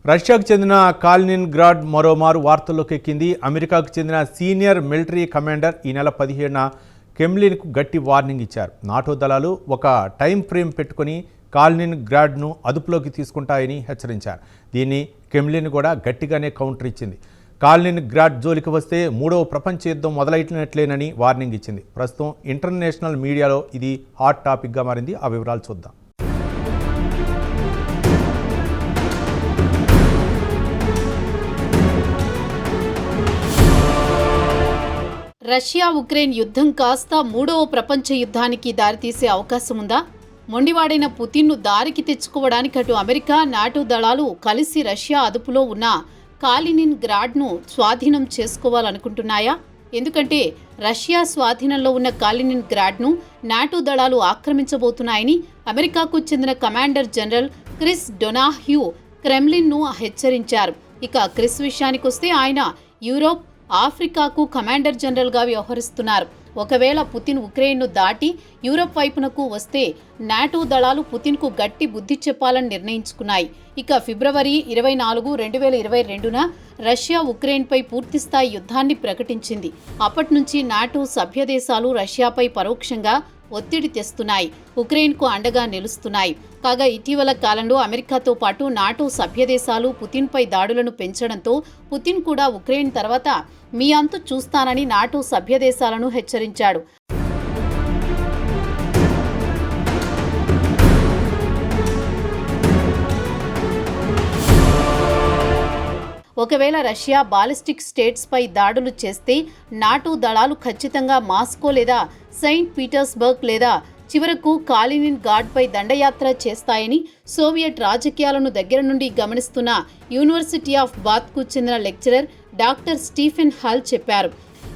రష్యాకు చెందిన కాలినిన్గ్రాడ్ మరోమారు వార్తల్లోకి ఎక్కింది. అమెరికాకు చెందిన సీనియర్ మిలిటరీ కమాండర్ ఈ నెల 17న కెమ్లిన్కు గట్టి వార్నింగ్ ఇచ్చారు. నాటో దళాలు ఒక టైం ఫ్రేమ్ పెట్టుకుని కాలినిన్గ్రాడ్ను అదుపులోకి తీసుకుంటాయని హెచ్చరించారు. దీన్ని కెమ్లిన్ కూడా గట్టిగానే కౌంటర్ ఇచ్చింది. కాలినిన్గ్రాడ్ జోలికి వస్తే మూడవ ప్రపంచ యుద్ధం మొదలైనట్లేనని వార్నింగ్ ఇచ్చింది. ప్రస్తుతం ఇంటర్నేషనల్ మీడియాలో ఇది హాట్ టాపిక్గా మారింది. ఆ వివరాలు చూద్దాం. రష్యా ఉక్రెయిన్ యుద్ధం కాస్త మూడవ ప్రపంచ యుద్ధానికి దారితీసే అవకాశం ఉందా? మొండివాడైన పుతిన్ను దారికి తెచ్చుకోవడానికి అటు అమెరికా, నాటో దళాలు కలిసి రష్యా అదుపులో ఉన్న కాలినిన్గ్రాడ్ను స్వాధీనం చేసుకోవాలనుకుంటున్నాయా? ఎందుకంటే రష్యా స్వాధీనంలో ఉన్న కాలినిన్గ్రాడ్ను నాటో దళాలు ఆక్రమించబోతున్నాయని అమెరికాకు చెందిన కమాండర్ జనరల్ క్రిస్ డొనాహ్యూ క్రెమ్లిన్ను హెచ్చరించారు. ఇక క్రిస్ విషయానికొస్తే ఆయన యూరోప్, ఆఫ్రికాకు కమాండర్ జనరల్గా వ్యవహరిస్తున్నారు. ఒకవేళ పుతిన్ ఉక్రెయిన్ను దాటి యూరప్ వైపునకు వస్తే నాటో దళాలు పుతిన్కు గట్టి బుద్ధి చెప్పాలని నిర్ణయించుకున్నాయి. ఇక ఫిబ్రవరి 24, 2022న రష్యా ఉక్రెయిన్పై పూర్తిస్థాయి యుద్ధాన్ని ప్రకటించింది. అప్పటి నుంచి నాటో సభ్య దేశాలు రష్యాపై పరోక్షంగా ఒత్తిడి తెస్తున్నాయి, ఉక్రెయిన్కు అండగా నిలుస్తున్నాయి. కాగా ఇటీవల కాలంలో అమెరికాతో పాటు నాటో సభ్యదేశాలు పుతిన్పై దాడులను పెంచడంతో పుతిన్ కూడా ఉక్రెయిన్ తర్వాత మీ అంతు చూస్తానని నాటో సభ్యదేశాలను హెచ్చరించాడు. ఒకవేళ రష్యా బాలిస్టిక్ స్టేట్స్పై దాడులు చేస్తే నాటో దళాలు ఖచ్చితంగా మాస్కో లేదా సెయింట్ పీటర్స్బర్గ్ లేదా చివరకు కాలినిన్గ్రాడ్పై దండయాత్ర చేస్తాయని సోవియట్ రాజకీయాలను దగ్గర నుండి గమనిస్తున్న యూనివర్సిటీ ఆఫ్ బాత్కు చెందిన లెక్చరర్ డాక్టర్ స్టీఫెన్ హాల్ చెప్పారు.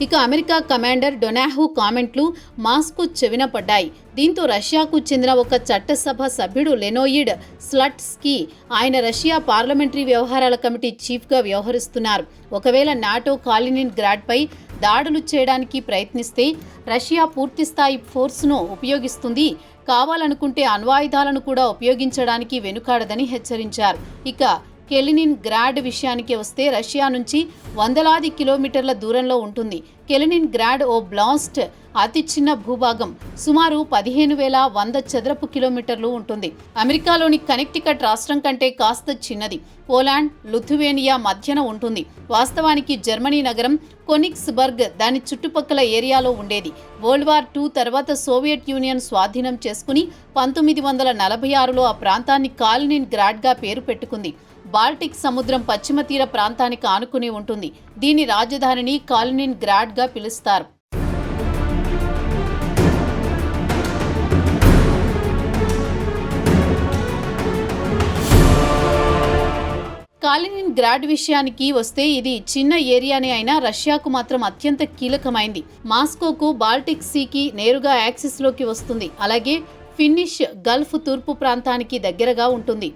ఇక అమెరికా కమాండర్ డొనాహ్యూ కామెంట్లు మాస్కు చెవిన పడ్డాయి. దీంతో రష్యాకు చెందిన ఒక చట్టసభ సభ్యుడు లెనోయిడ్ స్లట్స్కీ ఆయన రష్యా పార్లమెంటరీ వ్యవహారాల కమిటీ చీఫ్గా వ్యవహరిస్తున్నారు. ఒకవేళ నాటో కాలినిన్గ్రాడ్పై దాడులు చేయడానికి ప్రయత్నిస్తే రష్యా పూర్తిస్థాయి ఫోర్స్ను ఉపయోగిస్తుంది, కావాలనుకుంటే అణ్వాయుధాలను కూడా ఉపయోగించడానికి వెనుకాడదని హెచ్చరించారు. ఇక కాలినిన్గ్రాడ్ విషయానికి వస్తే రష్యా నుంచి వందలాది కిలోమీటర్ల దూరంలో ఉంటుంది. కాలినిన్గ్రాడ్ ఓ బ్లాస్ట్ అతి చిన్న భూభాగం, సుమారు 15,100 చదరపు కిలోమీటర్లు ఉంటుంది. అమెరికాలోని కనెక్టికట్ రాష్ట్రం కంటే కాస్త చిన్నది. పోలాండ్, లిథువేనియా మధ్యన ఉంటుంది. వాస్తవానికి జర్మనీ నగరం కొనిగ్స్బర్గ్ దాని చుట్టుపక్కల ఏరియాలో ఉండేది. వరల్డ్ వార్ II తర్వాత సోవియట్ యూనియన్ స్వాధీనం చేసుకుని 1946లో ఆ ప్రాంతాన్ని కాలినిన్గ్రాడ్గా పేరు పెట్టుకుంది. బాల్టిక్ సముద్రం పశ్చిమ తీర ప్రాంతానికి ఆనుకుని ఉంటుంది. దీని రాజధానిని కాలినిన్గ్రాడ్గా పిలుస్తారు. కాలినిన్గ్రాడ్ విషయానికి వస్తే ఇది చిన్న ఏరియానే అయినా రష్యాకు మాత్రం అత్యంత కీలకమైంది. మాస్కోకు బాల్టిక్ సీకి నేరుగా యాక్సిస్లోకి వస్తుంది. అలాగే ఫిన్నిష్ గల్ఫ్ తూర్పు ప్రాంతానికి దగ్గరగా ఉంటుంది.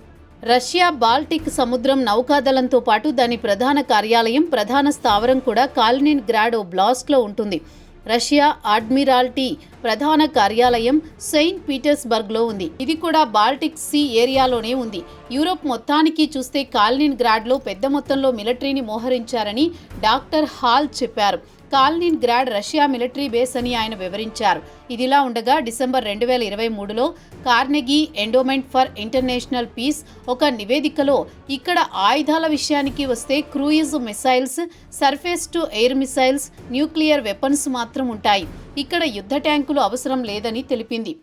రష్యా బాల్టిక్ సముద్రం నౌకాదళంతో పాటు దాని ప్రధాన కార్యాలయం, ప్రధాన స్థావరం కూడా కాలినిన్గ్రాడ్ బ్లాస్ట్లో ఉంటుంది. రష్యా అడ్మిరాల్టీ ప్రధాన కార్యాలయం సెయింట్ పీటర్స్బర్గ్లో ఉంది. ఇది కూడా బాల్టిక్ సీ ఏరియాలోనే ఉంది. యూరోప్ మొత్తానికి చూస్తే కాలినిన్గ్రాడ్లో పెద్ద మొత్తంలో మిలిటరీని మోహరించారని డాక్టర్ హాల్ చెప్పారు. కాలినిన్గ్రాడ్ రష్యా మిలిటరీ బేస్ అని ఆయన వివరించారు. ఇదిలా ఉండగా డిసెంబర్ 2023లో Carnegie Endowment for International Peace ఒక నివేదికలో ఇక్కడ ఆయుధాల విషయానికి వస్తే cruise missiles, surface to air missiles, nuclear weapons మాత్రం ఉంటాయి. ఇక్కడ యుద్ధ ట్యాంకులు అవసరం లేదని తెలిపింది.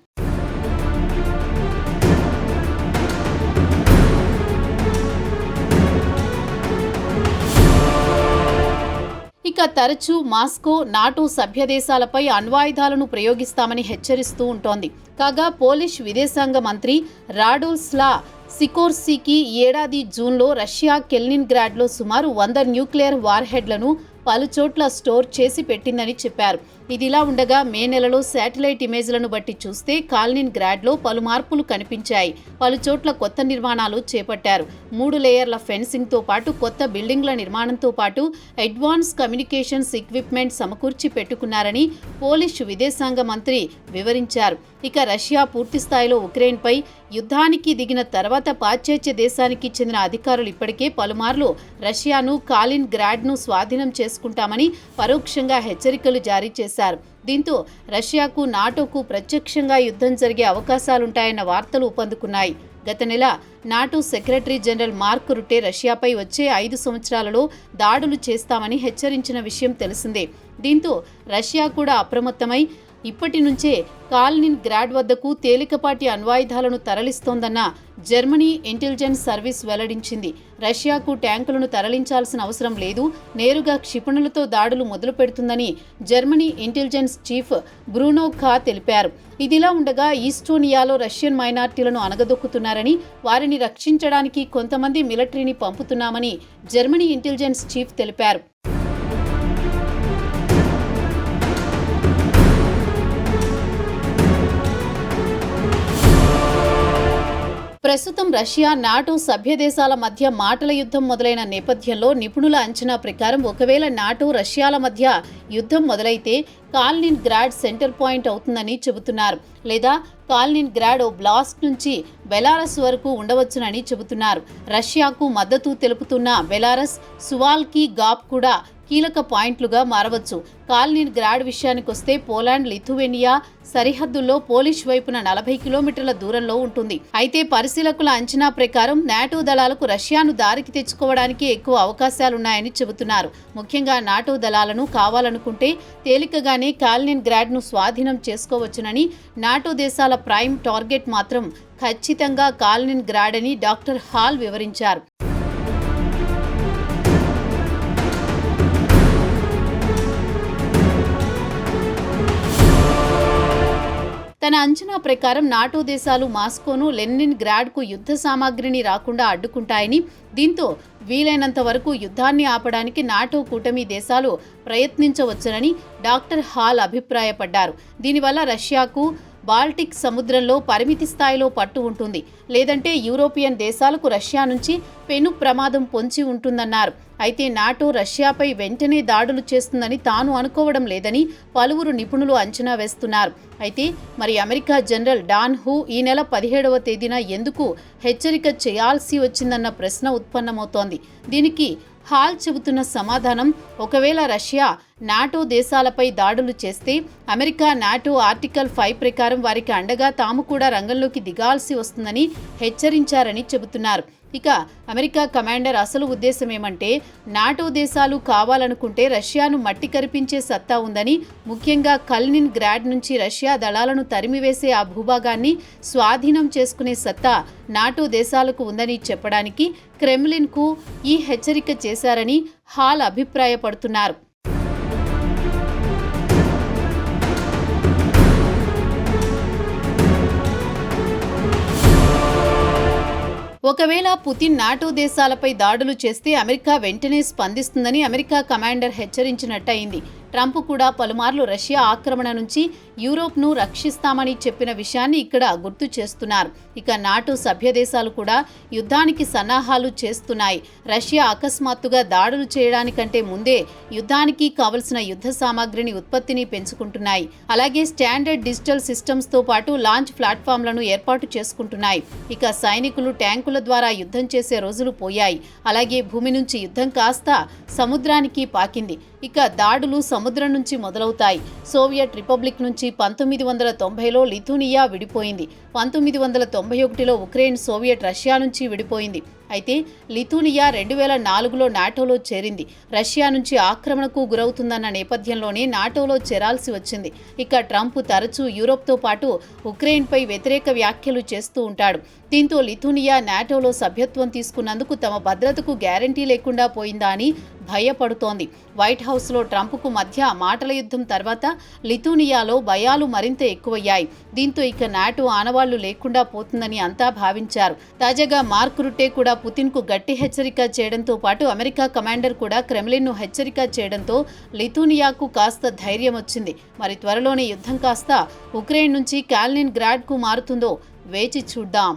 ఇక తరచూ మాస్కో నాటో సభ్యదేశాలపై అణ్వాయుధాలను ప్రయోగిస్తామని హెచ్చరిస్తూ ఉంటోంది. కాగా పోలిష్ విదేశాంగ మంత్రి రాడోస్లా సికోర్స్కీ ఏడాది జూన్లో రష్యా కాలినిన్గ్రాడ్లో సుమారు 100 న్యూక్లియర్ వార్హెడ్లను పలుచోట్ల స్టోర్ చేసి పెట్టిందని చెప్పారు. ఇదిలా ఉండగా మే నెలలో శాటిలైట్ ఇమేజ్లను బట్టి చూస్తే కాలినిన్ గ్రాడ్లో పలు మార్పులు కనిపించాయి. పలు చోట్ల కొత్త నిర్మాణాలు చేపట్టారు. 3 లేయర్ల ఫెన్సింగ్తో పాటు కొత్త బిల్డింగ్ల నిర్మాణంతో పాటు అడ్వాన్స్ కమ్యూనికేషన్స్ ఎక్విప్మెంట్ సమకూర్చి పెట్టుకున్నారని పోలిష్ విదేశాంగ మంత్రి వివరించారు. ఇక రష్యా పూర్తిస్థాయిలో ఉక్రెయిన్పై యుద్ధానికి దిగిన తర్వాత పాశ్చాత్య దేశానికి చెందిన అధికారులు ఇప్పటికే పలుమార్లు రష్యాను కాలిన్ గ్రాడ్ను స్వాధీనం చేసుకుంటామని పరోక్షంగా హెచ్చరికలు జారీ చేశారు. దీంతో రష్యాకు నాటోకు ప్రత్యక్షంగా యుద్ధం జరిగే అవకాశాలుంటాయన్న వార్తలు ఊపందుకున్నాయి. గత నెల NATO secretary general Mark Rutte రష్యాపై వచ్చే 5 సంవత్సరాలలో దాడులు చేస్తామని హెచ్చరించిన విషయం తెలిసిందే. దీంతో రష్యా కూడా అప్రమత్తమై ఇప్పటి నుంచే కాలినిన్ గ్రాడ్ వద్దకు తేలికపాటి అణ్వాయుధాలను తరలిస్తోందన్న జర్మనీ ఇంటెలిజెన్స్ సర్వీస్ వెల్లడించింది. రష్యాకు ట్యాంకులను తరలించాల్సిన అవసరం లేదు, నేరుగా క్షిపణులతో దాడులు మొదలు పెడుతుందని జర్మనీ ఇంటెలిజెన్స్ చీఫ్ బ్రూనో ఖా తెలిపారు. ఇదిలా ఉండగా ఈస్టోనియాలో రష్యన్ మైనార్టీలను అణగదొక్కుతున్నారని, వారిని రక్షించడానికి కొంతమంది మిలిటరీని పంపుతున్నామని జర్మనీ ఇంటెలిజెన్స్ చీఫ్ తెలిపారు. ప్రస్తుతం రష్యా నాటో సభ్య దేశాల మధ్య మాటల యుద్ధం మొదలైన నేపథ్యంలో నిపుణుల అంచనా ప్రకారం ఒకవేళ నాటో రష్యాల మధ్య యుద్ధం మొదలైతే కాలినిన్ గ్రాడ్ సెంటర్ పాయింట్ అవుతుందని చెబుతున్నారు. లేదా కాలినిన్ గ్రాడ్ ఓ బ్లాస్ట్ నుంచి బెలారస్ వరకు ఉండవచ్చునని చెబుతున్నారు. రష్యాకు మద్దతు తెలుపుతున్న బెలారస్, సువాల్కీ గాప్ కూడా కీలక పాయింట్లుగా మారవచ్చు. కాలినిన్ గ్రాడ్ విషయానికొస్తే పోలాండ్, లిథువేనియా సరిహద్దుల్లో పోలిష్ వైపున 40 కిలోమీటర్ల దూరంలో ఉంటుంది. అయితే పరిశీలకుల అంచనా ప్రకారం నాటో దళాలకు రష్యాను దారికి తెచ్చుకోవడానికి ఎక్కువ అవకాశాలున్నాయని చెబుతున్నారు. ముఖ్యంగా నాటో దళాలను కావాలనుకుంటే తేలికగానే కాలినిన్ గ్రాడ్ను స్వాధీనం చేసుకోవచ్చునని, నాటో దేశాల ప్రైమ్ టార్గెట్ మాత్రం ఖచ్చితంగా కాలినిన్ గ్రాడ్ అని డాక్టర్ హాల్ వివరించారు. తన అంచనా ప్రకారం నాటో దేశాలు మాస్కోను లెనిన్ గ్రాడ్కు యుద్ధ సామాగ్రిని రాకుండా అడ్డుకుంటాయని, దీంతో వీలైనంత వరకు యుద్ధాన్ని ఆపడానికి నాటో కూటమి దేశాలు ప్రయత్నించవచ్చునని డాక్టర్ హాల్ అభిప్రాయపడ్డారు. దీనివల్ల రష్యాకు బాల్టిక్ సముద్రంలో పరిమితి స్థాయిలో పట్టు ఉంటుంది, లేదంటే యూరోపియన్ దేశాలకు రష్యా నుంచి పెను ప్రమాదం పొంచి ఉంటుందన్నారు. అయితే నాటో రష్యాపై వెంటనే దాడులు చేస్తుందని తాను అనుకోవడం లేదని పలువురు నిపుణులు అంచనా వేస్తున్నారు. అయితే మరి అమెరికా జనరల్ డాన్ హూ ఈ నెల 17వ తేదీన ఎందుకు హెచ్చరిక చేయాల్సి వచ్చిందన్న ప్రశ్న ఉత్పన్నమవుతోంది. దీనికి హాల్ చెబుతున్న సమాధానం, ఒకవేళ రష్యా నాటో దేశాలపై దాడులు చేస్తే అమెరికా నాటో ఆర్టికల్ 5 ప్రకారం వారికి అండగా తాము కూడా రంగంలోకి దిగాల్సి వస్తుందని హెచ్చరించారని చెబుతున్నారు. ఇక అమెరికా కమాండర్ అసలు ఉద్దేశం ఏమంటే, నాటో దేశాలు కావాలనుకుంటే రష్యాను మట్టి కరిపించే సత్తా ఉందని, ముఖ్యంగా కాలినిన్ గ్రాడ్ నుంచి రష్యా దళాలను తరిమివేసే ఆ భూభాగాన్ని స్వాధీనం చేసుకునే సత్తా నాటో దేశాలకు ఉందని చెప్పడానికి క్రెమ్లిన్కు ఈ హెచ్చరిక చేశారని హాల్ అభిప్రాయపడుతున్నారు. ఒకవేళ పుతిన్ నాటో దేశాలపై దాడులు చేస్తే అమెరికా వెంటనే స్పందిస్తుందని అమెరికా కమాండర్ హెచ్చరించినట్టయింది. ట్రంప్ కూడా పలుమార్లు రష్యా ఆక్రమణ నుంచి యూరోప్ను రక్షిస్తామని చెప్పిన విషయాన్ని ఇక్కడ గుర్తు చేస్తున్నారు. ఇక నాటో సభ్య దేశాలు కూడా యుద్ధానికి సన్నాహాలు చేస్తున్నాయి. రష్యా అకస్మాత్తుగా దాడులు చేయడానికంటే ముందే యుద్ధానికి కావలసిన యుద్ధ సామాగ్రిని ఉత్పత్తిని పెంచుకుంటున్నాయి. అలాగే స్టాండర్డ్ డిజిటల్ సిస్టమ్స్తో పాటు లాంచ్ ప్లాట్ఫామ్లను ఏర్పాటు చేసుకుంటున్నాయి. ఇక సైనికులు ట్యాంకుల ద్వారా యుద్ధం చేసే రోజులు పోయాయి. అలాగే భూమి నుంచి యుద్ధం కాస్త సముద్రానికి పాకింది. ఇక దాడులు సముద్రం నుంచి మొదలవుతాయి. సోవియట్ రిపబ్లిక్ నుంచి 1990లో లిథునియా విడిపోయింది. 1991లో ఉక్రెయిన్ సోవియట్ రష్యా నుంచి విడిపోయింది. అయితే లిథునియా 2004లో నాటోలో చేరింది. రష్యా నుంచి ఆక్రమణకు గురవుతుందన్న నేపథ్యంలోనే నాటోలో చేరాల్సి వచ్చింది. ఇక ట్రంప్ తరచూ యూరోప్తో పాటు ఉక్రెయిన్పై వ్యతిరేక వ్యాఖ్యలు చేస్తూ ఉంటాడు. దీంతో లిథునియా నాటోలో సభ్యత్వం తీసుకున్నందుకు తమ భద్రతకు గ్యారంటీ లేకుండా పోయిందా అని భయపడుతోంది. వైట్ హౌస్లో ట్రంప్కు మధ్య మాటల యుద్ధం తర్వాత లిథునియాలో భయాలు మరింత ఎక్కువయ్యాయి. దీంతో ఇక నాటో ఆనవాళ్లు లేకుండా పోతుందని అంతా భావించారు. తాజాగా మార్క్ రుటే కూడా పుతిన్కు గట్టి హెచ్చరిక చేయడంతో పాటు అమెరికా కమాండర్ కూడా క్రెమ్లిన్ను హెచ్చరిక చేయడంతో లిథునియాకు కాస్త ధైర్యం వచ్చింది. మరి త్వరలోనే యుద్ధం కాస్త ఉక్రెయిన్ నుంచి కాలినిన్ గ్రాడ్కు మారుతుందో వేచి చూద్దాం.